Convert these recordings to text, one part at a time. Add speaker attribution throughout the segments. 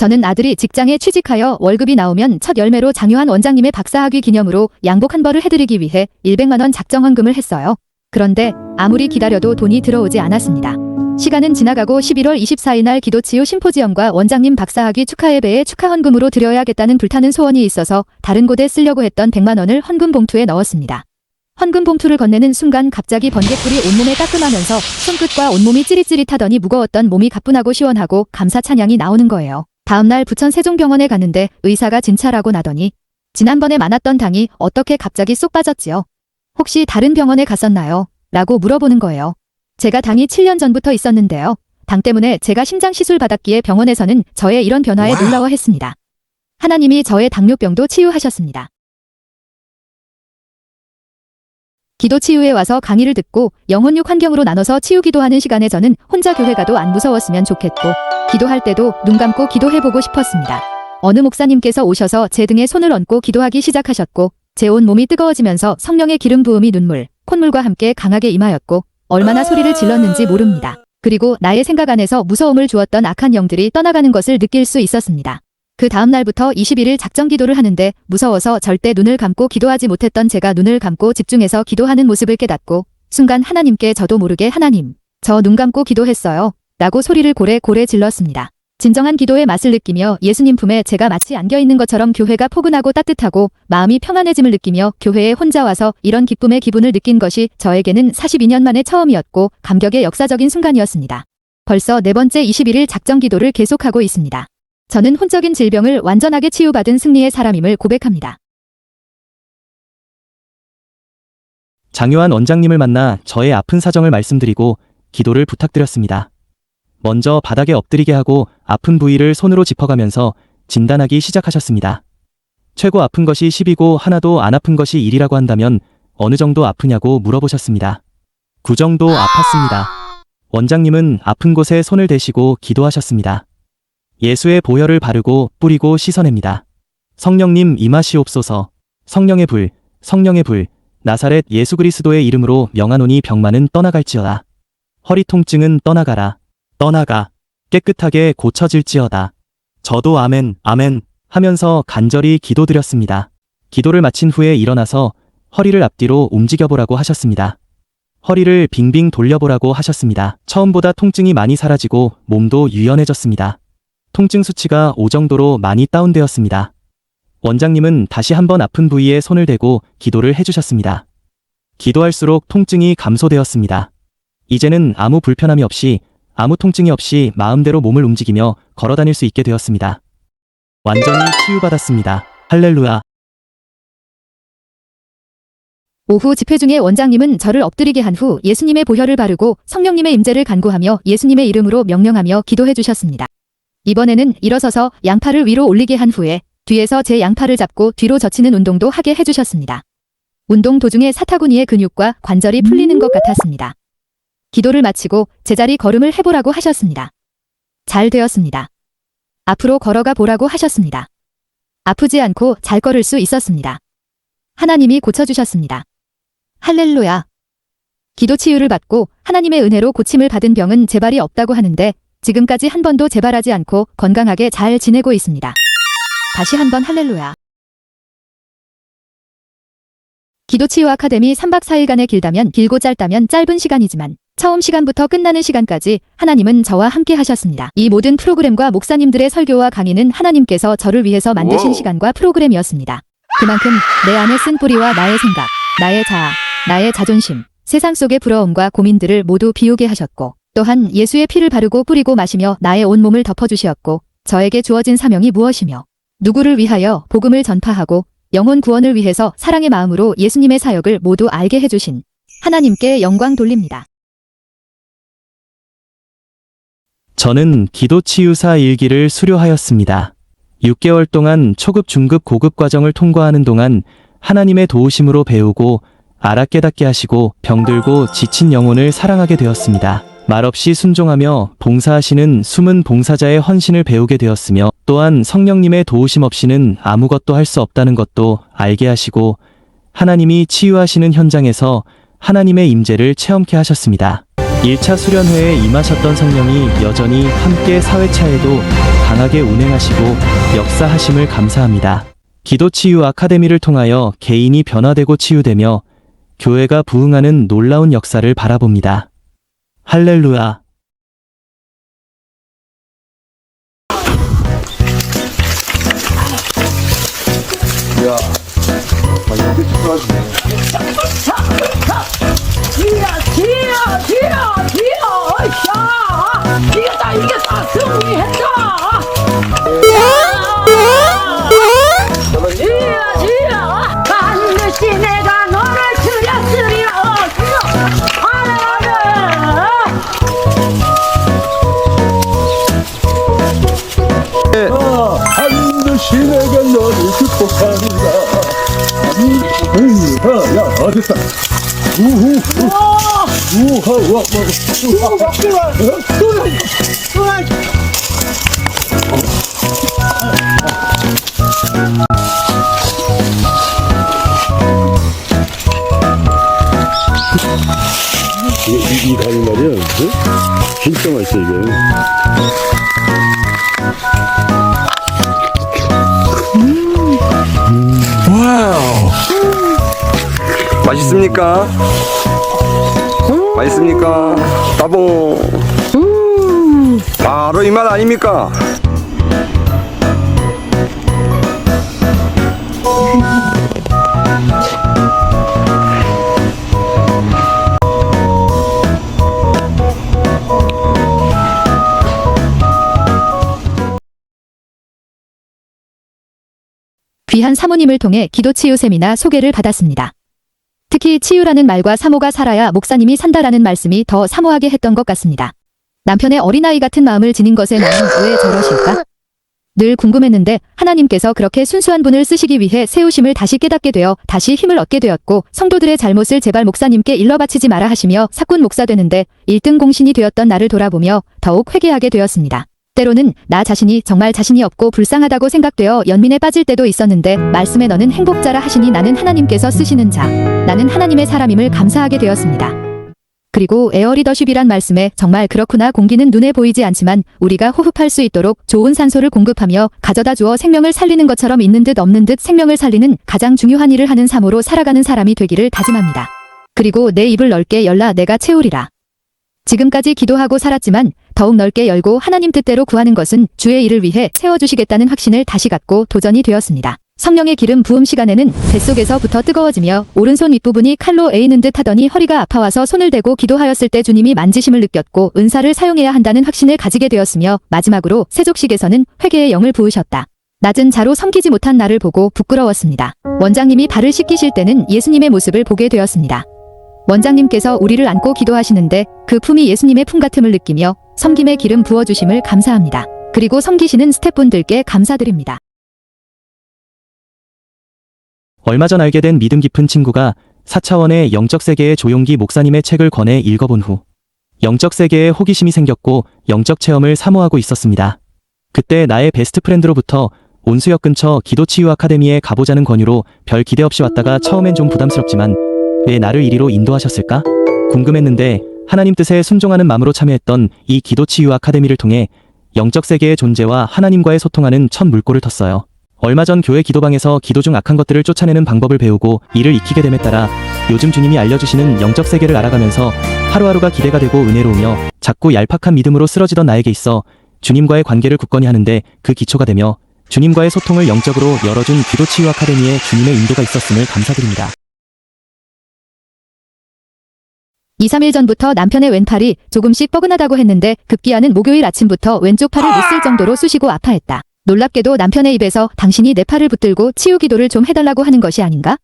Speaker 1: 저는 아들이 직장에 취직하여 월급이 나오면 첫 열매로 장유한 원장님의 박사학위 기념으로 양복 한 벌을 해드리기 위해 100만 원 작정 헌금을 했어요. 그런데 아무리 기다려도 돈이 들어오지 않았습니다. 시간은 지나가고 11월 24일 날 기도치유 심포지엄과 원장님 박사학위 축하 예배에 축하 헌금으로 드려야겠다는 불타는 소원이 있어서 다른 곳에 쓰려고 했던 100만 원을 헌금 봉투에 넣었습니다. 헌금 봉투를 건네는 순간 갑자기 번개불이 온몸에 따끔하면서 손끝과 온몸이 찌릿찌릿하더니 무거웠던 몸이 가뿐하고 시원하고 감사 찬양이 나오는 거예요. 다음날 부천 세종병원에 갔는데 의사가 진찰하고 나더니 지난번에 많았던 당이 어떻게 갑자기 쏙 빠졌지요? 혹시 다른 병원에 갔었나요? 라고 물어보는 거예요. 제가 당이 7년 전부터 있었는데요. 당 때문에 제가 심장 시술 받았기에 병원에서는 저의 이런 변화에 놀라워했습니다. 하나님이 저의 당뇨병도 치유하셨습니다. 기도 치유에 와서 강의를 듣고 영혼육 환경으로 나눠서 치유 기도하는 시간에 저는 혼자 교회 가도 안 무서웠으면 좋겠고 기도할 때도 눈 감고 기도해보고 싶었습니다. 어느 목사님께서 오셔서 제 등에 손을 얹고 기도하기 시작하셨고 제 온 몸이 뜨거워지면서 성령의 기름 부음이 눈물, 콧물과 함께 강하게 임하였고 얼마나 소리를 질렀는지 모릅니다. 그리고 나의 생각 안에서 무서움을 주었던 악한 영들이 떠나가는 것을 느낄 수 있었습니다. 그 다음 날부터 21일 작정 기도를 하는데 무서워서 절대 눈을 감고 기도하지 못했던 제가 눈을 감고 집중해서 기도하는 모습을 깨닫고 순간 하나님께 저도 모르게 하나님, 저 눈 감고 기도했어요. 라고 소리를 고래고래 질렀습니다. 진정한 기도의 맛을 느끼며 예수님 품에 제가 마치 안겨있는 것처럼 교회가 포근하고 따뜻하고 마음이 평안해짐을 느끼며 교회에 혼자 와서 이런 기쁨의 기분을 느낀 것이 저에게는 42년 만에 처음이었고 감격의 역사적인 순간이었습니다. 벌써 네 번째 21일 작정 기도를 계속하고 있습니다. 저는 혼적인 질병을 완전하게 치유받은 승리의 사람임을 고백합니다.
Speaker 2: 장유한 원장님을 만나 저의 아픈 사정을 말씀드리고 기도를 부탁드렸습니다. 먼저 바닥에 엎드리게 하고 아픈 부위를 손으로 짚어가면서 진단하기 시작하셨습니다. 최고 아픈 것이 10이고 하나도 안 아픈 것이 1이라고 한다면 어느 정도 아프냐고 물어보셨습니다. 9 정도 아팠습니다. 원장님은 아픈 곳에 손을 대시고 기도하셨습니다. 예수의 보혈을 바르고 뿌리고 씻어냅니다. 성령님 임하시옵소서. 성령의 불, 성령의 불, 나사렛 예수 그리스도의 이름으로 명하노니 병만은 떠나갈지어다. 허리 통증은 떠나가라. 떠나가. 깨끗하게 고쳐질지어다. 저도 아멘, 아멘 하면서 간절히 기도드렸습니다. 기도를 마친 후에 일어나서 허리를 앞뒤로 움직여보라고 하셨습니다. 허리를 빙빙 돌려보라고 하셨습니다. 처음보다 통증이 많이 사라지고 몸도 유연해졌습니다. 통증 수치가 5 정도로 많이 다운되었습니다. 원장님은 다시 한번 아픈 부위에 손을 대고 기도를 해주셨습니다. 기도할수록 통증이 감소되었습니다. 이제는 아무 불편함이 없이 아무 통증이 없이 마음대로 몸을 움직이며 걸어다닐 수 있게 되었습니다. 완전히 치유받았습니다. 할렐루야.
Speaker 1: 오후 집회 중에 원장님은 저를 엎드리게 한 후 예수님의 보혈을 바르고 성령님의 임재를 간구하며 예수님의 이름으로 명령하며 기도해 주셨습니다. 이번에는 일어서서 양팔을 위로 올리게 한 후에 뒤에서 제 양팔을 잡고 뒤로 젖히는 운동도 하게 해주셨습니다. 운동 도중에 사타구니의 근육과 관절이 풀리는 것 같았습니다. 기도를 마치고 제자리 걸음을 해보라고 하셨습니다. 잘 되었습니다. 앞으로 걸어가 보라고 하셨습니다. 아프지 않고 잘 걸을 수 있었습니다. 하나님이 고쳐주셨습니다. 할렐루야. 기도 치유를 받고 하나님의 은혜로 고침을 받은 병은 재발이 없다고 하는데 지금까지 한 번도 재발하지 않고 건강하게 잘 지내고 있습니다. 다시 한번 할렐루야. 기도치유 아카데미 3박 4일간의 길다면 길고 짧다면 짧은 시간이지만 처음 시간부터 끝나는 시간까지 하나님은 저와 함께 하셨습니다. 이 모든 프로그램과 목사님들의 설교와 강의는 하나님께서 저를 위해서 만드신 시간과 프로그램이었습니다. 그만큼 내 안에 쓴 뿌리와 나의 생각, 나의 자아, 나의 자존심, 세상 속의 부러움과 고민들을 모두 비우게 하셨고 또한 예수의 피를 바르고 뿌리고 마시며 나의 온몸을 덮어주셨고 저에게 주어진 사명이 무엇이며 누구를 위하여 복음을 전파하고 영혼 구원을 위해서 사랑의 마음으로 예수님의 사역을 모두 알게 해주신 하나님께 영광 돌립니다.
Speaker 2: 저는 기도치유사 일기를 수료하였습니다. 6개월 동안 초급, 중급, 고급 과정을 통과하는 동안 하나님의 도우심으로 배우고 알아 깨닫게 하시고 병들고 지친 영혼을 사랑하게 되었습니다. 말없이 순종하며 봉사하시는 숨은 봉사자의 헌신을 배우게 되었으며 또한 성령님의 도우심 없이는 아무것도 할 수 없다는 것도 알게 하시고 하나님이 치유하시는 현장에서 하나님의 임재를 체험케 하셨습니다. 1차 수련회에 임하셨던 성령이 여전히 함께 사회차에도 강하게 운행하시고 역사하심을 감사합니다. 기도치유 아카데미를 통하여 개인이 변화되고 치유되며 교회가 부흥하는 놀라운 역사를 바라봅니다. 할렐루야.
Speaker 3: 야, 이렇게 좋아지네.
Speaker 4: 이겼다 승리했다. 반드시 내가 너를 죽였으리라.
Speaker 3: 반드시 내가 너를 극복하리라. 야, 됐다. 이 가는 말이야, 진짜 맛있어, 이게.
Speaker 5: 와우. 맛있습니까? 맛있습니까? 따봉. 바로 이 맛 아닙니까?
Speaker 1: 귀한 사모님을 통해 기도치유 세미나 소개를 받았습니다. 특히 치유라는 말과 사모가 살아야 목사님이 산다라는 말씀이 더 사모하게 했던 것 같습니다. 남편의 어린아이 같은 마음을 지닌 것에 나는 왜 저러실까? 늘 궁금했는데 하나님께서 그렇게 순수한 분을 쓰시기 위해 세우심을 다시 깨닫게 되어 다시 힘을 얻게 되었고, 성도들의 잘못을 제발 목사님께 일러바치지 마라 하시며 사꾼 목사 되는데 1등 공신이 되었던 나를 돌아보며 더욱 회개하게 되었습니다. 때로는 나 자신이 정말 자신이 없고 불쌍하다고 생각되어 연민에 빠질 때도 있었는데, 말씀에 너는 행복자라 하시니 나는 하나님께서 쓰시는 자, 나는 하나님의 사람임을 감사하게 되었습니다. 그리고 에어리더십이란 말씀에 정말 그렇구나. 공기는 눈에 보이지 않지만 우리가 호흡할 수 있도록 좋은 산소를 공급하며 가져다 주어 생명을 살리는 것처럼 있는 듯 없는 듯 생명을 살리는 가장 중요한 일을 하는 삶으로 살아가는 사람이 되기를 다짐합니다. 그리고 내 입을 넓게 열라 내가 채우리라. 지금까지 기도하고 살았지만 더욱 넓게 열고 하나님 뜻대로 구하는 것은 주의 일을 위해 채워주시겠다는 확신을 다시 갖고 도전이 되었습니다. 성령의 기름 부음 시간에는 뱃속에서부터 뜨거워지며 오른손 윗부분이 칼로 에이는 듯 하더니 허리가 아파와서 손을 대고 기도하였을 때 주님이 만지심을 느꼈고 은사를 사용해야 한다는 확신을 가지게 되었으며, 마지막으로 세족식에서는 회개의 영을 부으셨다. 낮은 자로 섬기지 못한 나를 보고 부끄러웠습니다. 원장님이 발을 씻기실 때는 예수님의 모습을 보게 되었습니다. 원장님께서 우리를 안고 기도하시는데 그 품이 예수님의 품 같음을 느끼며 섬김의 기름 부어주심을 감사합니다. 그리고 섬기시는 스태프분들께 감사드립니다.
Speaker 2: 얼마 전 알게 된 믿음 깊은 친구가 4차원의 영적 세계의 조용기 목사님의 책을 권해 읽어본 후 영적 세계에 호기심이 생겼고 영적 체험을 사모하고 있었습니다. 그때 나의 베스트 프렌드로부터 온수역 근처 기도치유 아카데미에 가보자는 권유로 별 기대 없이 왔다가 처음엔 좀 부담스럽지만 왜 나를 이리로 인도하셨을까? 궁금했는데 하나님 뜻에 순종하는 마음으로 참여했던 이 기도치유 아카데미를 통해 영적 세계의 존재와 하나님과의 소통하는 첫 물꼬를 텄어요. 얼마 전 교회 기도방에서 기도 중 악한 것들을 쫓아내는 방법을 배우고 이를 익히게 됨에 따라 요즘 주님이 알려주시는 영적 세계를 알아가면서 하루하루가 기대가 되고 은혜로우며 자꾸 얄팍한 믿음으로 쓰러지던 나에게 있어 주님과의 관계를 굳건히 하는데 그 기초가 되며 주님과의 소통을 영적으로 열어준 기도치유 아카데미에 주님의 인도가 있었음을 감사드립니다.
Speaker 1: 2, 3일 전부터 남편의 왼팔이 조금씩 뻐근하다고 했는데 급기야는 목요일 아침부터 왼쪽 팔을 못 쓸 정도로 쑤시고 아파했다. 놀랍게도 남편의 입에서 당신이 내 팔을 붙들고 치유 기도를 좀 해달라고 하는 것이 아닌가?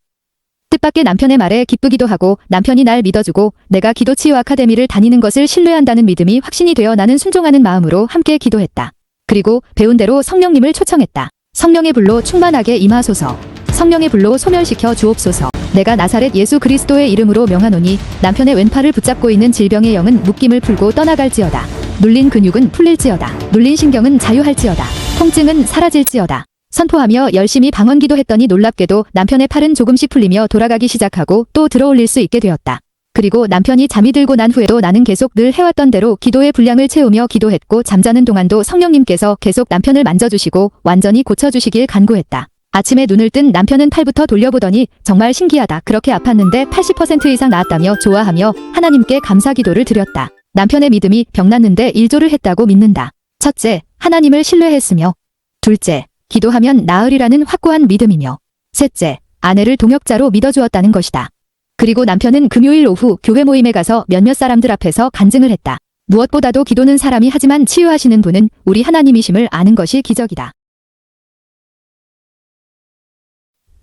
Speaker 1: 뜻밖의 남편의 말에 기쁘기도 하고 남편이 날 믿어주고 내가 기도치유 아카데미를 다니는 것을 신뢰한다는 믿음이 확신이 되어 나는 순종하는 마음으로 함께 기도했다. 그리고 배운 대로 성령님을 초청했다. 성령의 불로 충만하게 임하소서. 성령의 불로 소멸시켜 주옵소서. 내가 나사렛 예수 그리스도의 이름으로 명하노니 남편의 왼팔을 붙잡고 있는 질병의 영은 묶임을 풀고 떠나갈지어다. 눌린 근육은 풀릴지어다. 눌린 신경은 자유할지어다. 통증은 사라질지어다. 선포하며 열심히 방언기도 했더니 놀랍게도 남편의 팔은 조금씩 풀리며 돌아가기 시작하고 또 들어올릴 수 있게 되었다. 그리고 남편이 잠이 들고 난 후에도 나는 계속 늘 해왔던 대로 기도의 분량을 채우며 기도했고 잠자는 동안도 성령님께서 계속 남편을 만져주시고 완전히 고쳐주시길 간구했다. 아침에 눈을 뜬 남편은 팔부터 돌려보더니 정말 신기하다. 그렇게 아팠는데 80% 이상 나았다며 좋아하며 하나님께 감사 기도를 드렸다. 남편의 믿음이 병났는데 일조를 했다고 믿는다. 첫째, 하나님을 신뢰했으며 둘째, 기도하면 나으리라는 확고한 믿음이며 셋째, 아내를 동역자로 믿어주었다는 것이다. 그리고 남편은 금요일 오후 교회 모임에 가서 몇몇 사람들 앞에서 간증을 했다. 무엇보다도 기도는 사람이 하지만 치유하시는 분은 우리 하나님이심을 아는 것이 기적이다.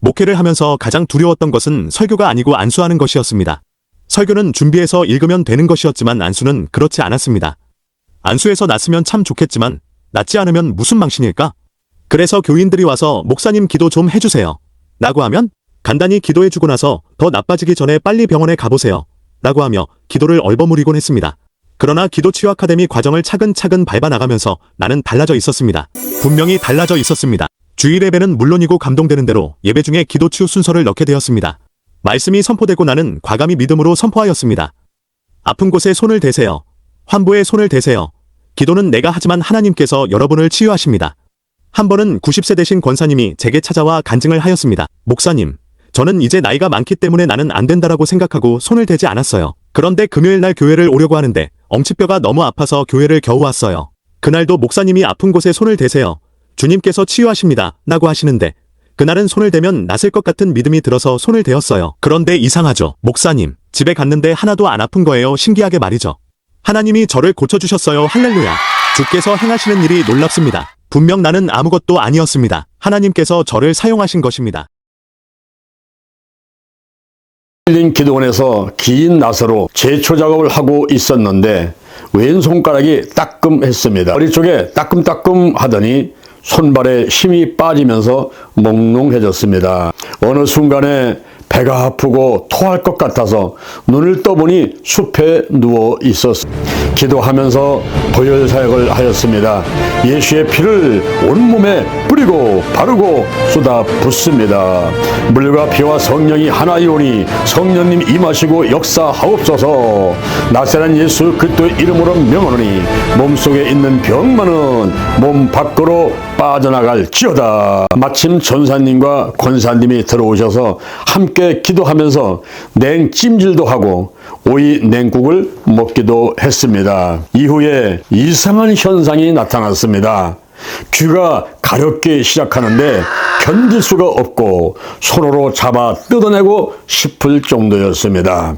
Speaker 6: 목회를 하면서 가장 두려웠던 것은 설교가 아니고 안수하는 것이었습니다. 설교는 준비해서 읽으면 되는 것이었지만 안수는 그렇지 않았습니다. 안수해서 낫으면 참 좋겠지만 낫지 않으면 무슨 망신일까? 그래서 교인들이 와서 목사님 기도 좀 해주세요. 라고 하면 간단히 기도해주고 나서 더 나빠지기 전에 빨리 병원에 가보세요. 라고 하며 기도를 얼버무리곤 했습니다. 그러나 기도치유 아카데미 과정을 차근차근 밟아나가면서 나는 달라져 있었습니다. 분명히 달라져 있었습니다. 주일 예배는 물론이고 감동되는 대로 예배 중에 기도치유 순서를 넣게 되었습니다. 말씀이 선포되고 나는 과감히 믿음으로 선포하였습니다. 아픈 곳에 손을 대세요. 환부에 손을 대세요. 기도는 내가 하지만 하나님께서 여러분을 치유하십니다. 한 번은 90세 되신 권사님이 제게 찾아와 간증을 하였습니다. 목사님, 저는 이제 나이가 많기 때문에 나는 안 된다라고 생각하고 손을 대지 않았어요. 그런데 금요일 날 교회를 오려고 하는데 엉치뼈가 너무 아파서 교회를 겨우 왔어요. 그날도 목사님이 아픈 곳에 손을 대세요. 주님께서 치유하십니다. 라고 하시는데 그날은 손을 대면 낫을 것 같은 믿음이 들어서 손을 대었어요. 그런데 이상하죠. 목사님, 집에 갔는데 하나도 안 아픈 거예요. 신기하게 말이죠. 하나님이 저를 고쳐주셨어요. 할렐루야. 주께서 행하시는 일이 놀랍습니다. 분명 나는 아무것도 아니었습니다. 하나님께서 저를 사용하신 것입니다.
Speaker 3: 힐링 기도원에서 긴 나사로 제초 작업을 하고 있었는데 왼손가락이 따끔했습니다. 머리 쪽에 따끔따끔 하더니 손발에 힘이 빠지면서 몽롱해졌습니다. 어느 순간에 배가 아프고 토할 것 같아서 눈을 떠보니 숲에 누워 있었습니다. 기도하면서 보혈 사역을 하였습니다. 예수의 피를 온몸에 뿌리고 바르고 쏟아 붓습니다. 물과 피와 성령이 하나이오니 성령님 임하시고 역사하옵소서. 나사렛 예수 그리스도의 이름으로 명하노니 몸속에 있는 병만은 몸 밖으로 빠져나갈지어다. 마침 전사님과 권사님이 들어오셔서 함께 기도하면서 냉찜질도 하고 오이 냉국을 먹기도 했습니다. 이후에 이상한 현상이 나타났습니다. 귀가 가렵게 시작하는데 견딜 수가 없고 손으로 잡아 뜯어내고 싶을 정도였습니다.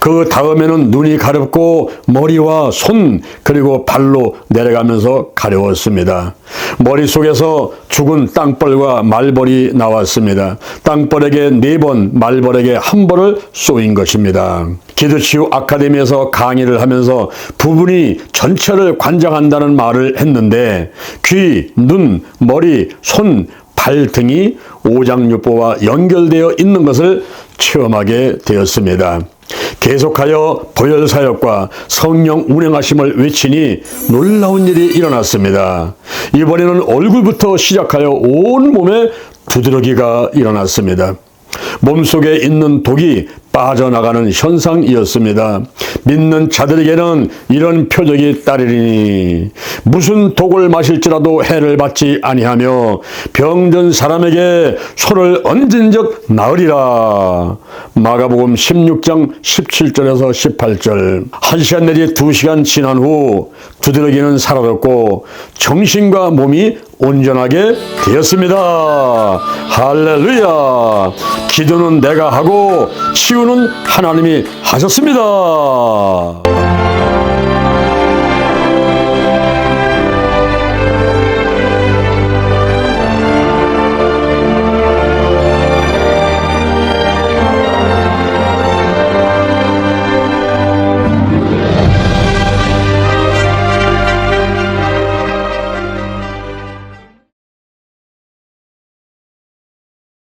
Speaker 3: 그 다음에는 눈이 가렵고 머리와 손 그리고 발로 내려가면서 가려웠습니다. 머릿속에서 죽은 땅벌과 말벌이 나왔습니다. 땅벌에게 4번, 말벌에게 1번을 쏘인 것입니다. 기도치유 아카데미에서 강의를 하면서 부분이 전체를 관장한다는 말을 했는데 귀, 눈, 머리, 손, 발 등이 오장육부와 연결되어 있는 것을 체험하게 되었습니다. 계속하여 보혈 사역과 성령 운행하심을 외치니 놀라운 일이 일어났습니다. 이번에는 얼굴부터 시작하여 온 몸에 두드러기가 일어났습니다. 몸속에 있는 독이 빠져나가는 현상이었습니다. 믿는 자들에게는 이런 표적이 따르리니 무슨 독을 마실지라도 해를 받지 아니하며 병든 사람에게 손을 얹은즉 나으리라. 마가복음 16장 17절에서 18절. 1시간 내지 2시간 지난 후 두드러기는 사라졌고 정신과 몸이 온전하게 되었습니다. 할렐루야. 기도는 내가 하고 치유는 하나님이 하셨습니다.